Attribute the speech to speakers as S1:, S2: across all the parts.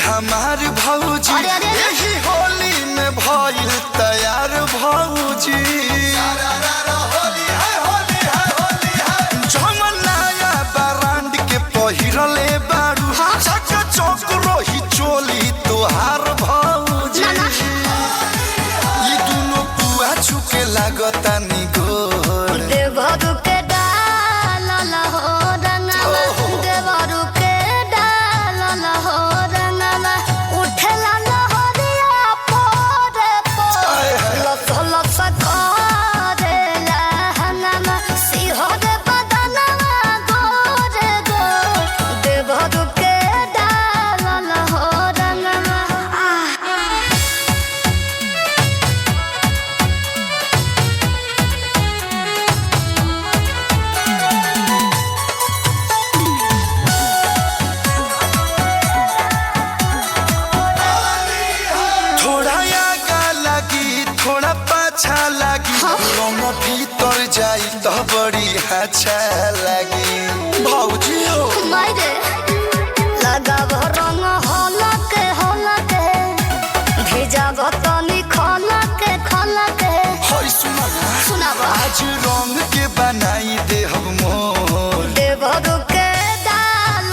S1: हमार भौजी यही होली में भइल तैयार भौजी जमनाया ब्रांड के पहिरले बारू चक चौक रही चोली तोहार भौजी ई दुनो पुआ छुके लागता नि गोर
S2: देवरू के डाल हो रंगवा देवरू के डाल हो रंगवा उठला लहरिया पोरे पोरे लस लस करेला हंगमा सिहर बदनवा गोरे गोर देवरू के डाल हो रंगवा
S1: थोड़ा पाछा लगी रंग भीतर जाई तो बड़ी अच्छा लगी भौजी हो
S2: मायरे लगाव रंग हलके हलके भेजाव तनी खलके खलके
S1: होय
S2: सुनाव
S1: आज रंग के बनाई दे हम मोर
S2: देवरू के डाल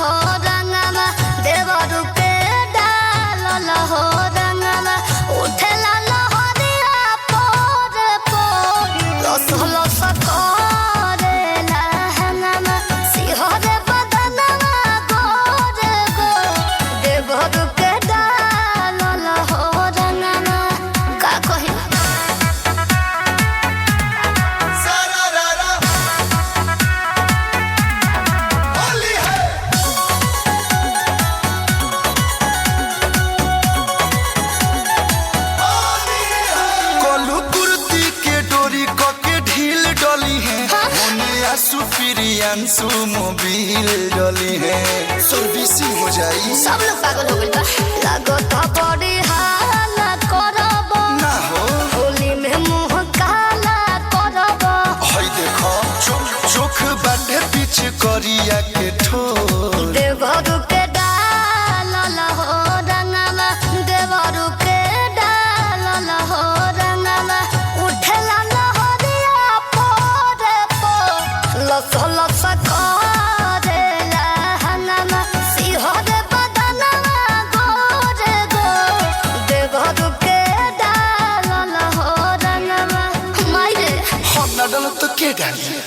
S2: हो रंगवा देवरू के डाल हो रंगवा उठला लहरिया पोरे पोरे लस लस करेला हंगमा सिहर बदनवा गोरे गोरे देवरू के डाल हो रंगवा का कही
S1: सुप्रियांशु मोबिल डली है सर्विसिंग हो जाई
S2: सब लोग पागल हो गइल बा लागत बड़ी हाला करब
S1: ना हो
S2: होली में मुंह काला करब
S1: हई देखो चोख बाटे पीछ करिया के ठोर
S2: देवरू के डाल हो रंगवा देवरू के डाल हो रंगवा उठला लहरिया पोरे पोरे लस लस करेला हंगमा सिहर बदनवा गोरे गोरे देवरू के डाल हो रंगवा मायरे
S1: हम ना डालो तो के डाली